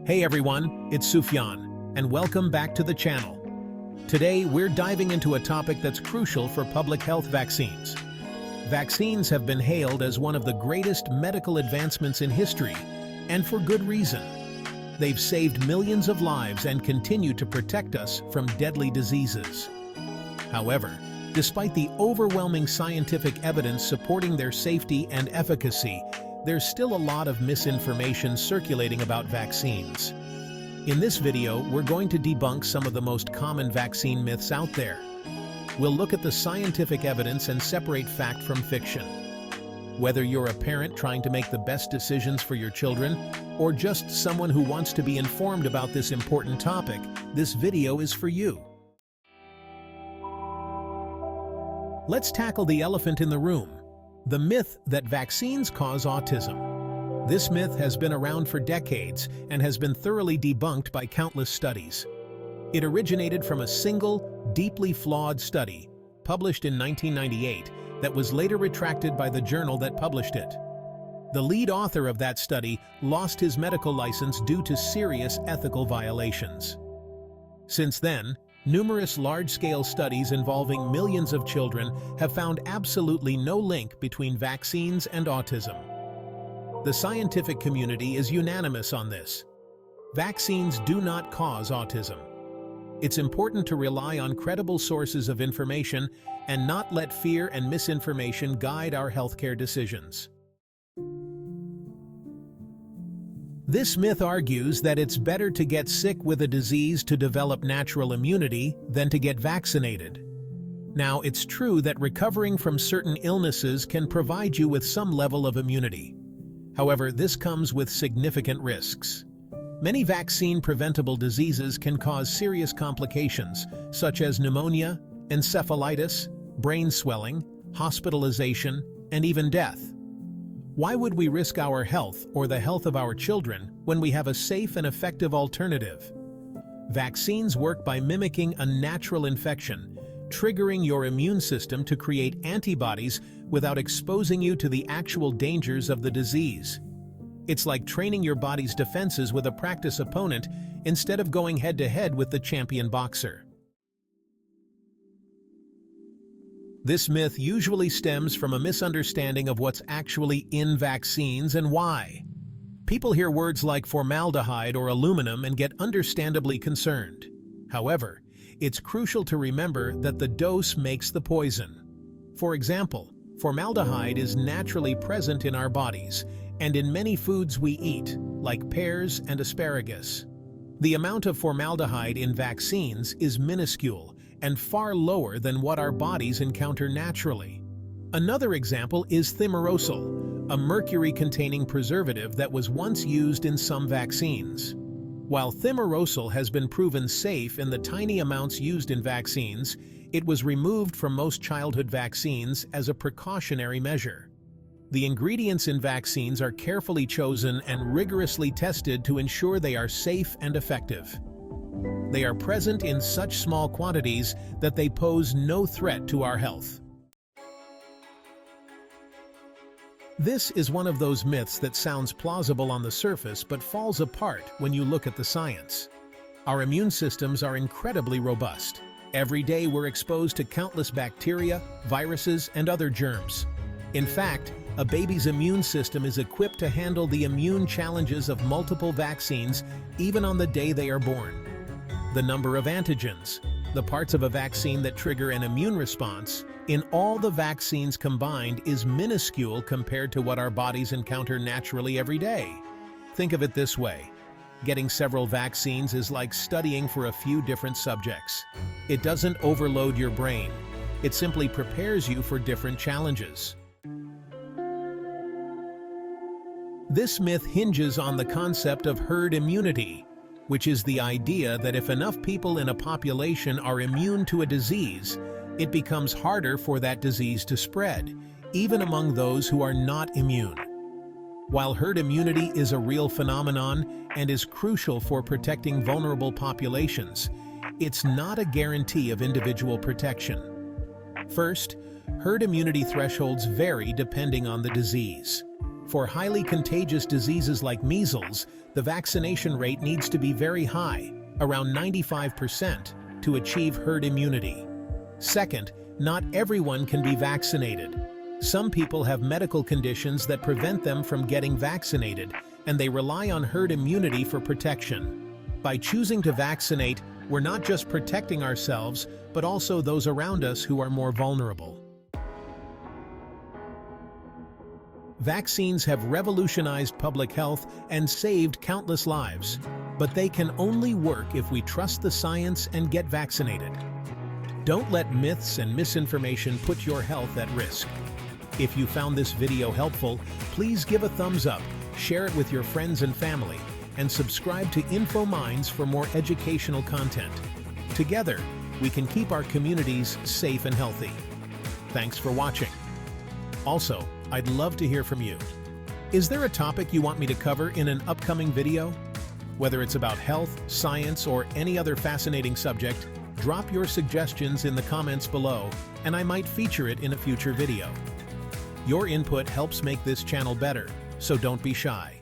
Hey everyone, it's Sufyan, and welcome back to the channel. Today, we're diving into a topic that's crucial for public health vaccines. Vaccines have been hailed as one of the greatest medical advancements in history, and for good reason. They've saved millions of lives and continue to protect us from deadly diseases. However, despite the overwhelming scientific evidence supporting their safety and efficacy, there's still a lot of misinformation circulating about vaccines. In this video, we're going to debunk some of the most common vaccine myths out there. We'll look at the scientific evidence and separate fact from fiction. Whether you're a parent trying to make the best decisions for your children, or just someone who wants to be informed about this important topic, this video is for you. Let's tackle the elephant in the room. The myth that vaccines cause autism. This myth has been around for decades and has been thoroughly debunked by countless studies. It originated from a single, deeply flawed study, published in 1998, that was later retracted by the journal that published it. The lead author of that study lost his medical license due to serious ethical violations. Since then, numerous large-scale studies involving millions of children have found absolutely no link between vaccines and autism. The scientific community is unanimous on this. Vaccines do not cause autism. It's important to rely on credible sources of information and not let fear and misinformation guide our healthcare decisions. This myth argues that it's better to get sick with a disease to develop natural immunity than to get vaccinated. Now, it's true that recovering from certain illnesses can provide you with some level of immunity. However, this comes with significant risks. Many vaccine-preventable diseases can cause serious complications, such as pneumonia, encephalitis, brain swelling, hospitalization, and even death. Why would we risk our health or the health of our children when we have a safe and effective alternative? Vaccines work by mimicking a natural infection, triggering your immune system to create antibodies without exposing you to the actual dangers of the disease. It's like training your body's defenses with a practice opponent instead of going head-to-head with the champion boxer. This myth usually stems from a misunderstanding of what's actually in vaccines and why. People hear words like formaldehyde or aluminum and get understandably concerned. However, it's crucial to remember that the dose makes the poison. For example, formaldehyde is naturally present in our bodies and in many foods we eat, like pears and asparagus. The amount of formaldehyde in vaccines is minuscule and far lower than what our bodies encounter naturally. Another example is thimerosal, a mercury-containing preservative that was once used in some vaccines. While thimerosal has been proven safe in the tiny amounts used in vaccines, it was removed from most childhood vaccines as a precautionary measure. The ingredients in vaccines are carefully chosen and rigorously tested to ensure they are safe and effective. They are present in such small quantities that they pose no threat to our health. This is one of those myths that sounds plausible on the surface but falls apart when you look at the science. Our immune systems are incredibly robust. Every day we're exposed to countless bacteria, viruses, and other germs. In fact, a baby's immune system is equipped to handle the immune challenges of multiple vaccines even on the day they are born. The number of antigens, the parts of a vaccine that trigger an immune response, in all the vaccines combined is minuscule compared to what our bodies encounter naturally every day. Think of it this way. Getting several vaccines is like studying for a few different subjects. It doesn't overload your brain. It simply prepares you for different challenges. This myth hinges on the concept of herd immunity, which is the idea that if enough people in a population are immune to a disease, it becomes harder for that disease to spread, even among those who are not immune. While herd immunity is a real phenomenon and is crucial for protecting vulnerable populations, it's not a guarantee of individual protection. First, herd immunity thresholds vary depending on the disease. For highly contagious diseases like measles, the vaccination rate needs to be very high, around 95%, to achieve herd immunity. Second, not everyone can be vaccinated. Some people have medical conditions that prevent them from getting vaccinated, and they rely on herd immunity for protection. By choosing to vaccinate, we're not just protecting ourselves, but also those around us who are more vulnerable. Vaccines have revolutionized public health and saved countless lives, but they can only work if we trust the science and get vaccinated. Don't let myths and misinformation put your health at risk. If you found this video helpful, please give a thumbs up, share it with your friends and family, and subscribe to InfoMinds for more educational content. Together, we can keep our communities safe and healthy. Thanks for watching. Also, I'd love to hear from you. Is there a topic you want me to cover in an upcoming video? Whether it's about health, science, or any other fascinating subject, drop your suggestions in the comments below, and I might feature it in a future video. Your input helps make this channel better, so don't be shy.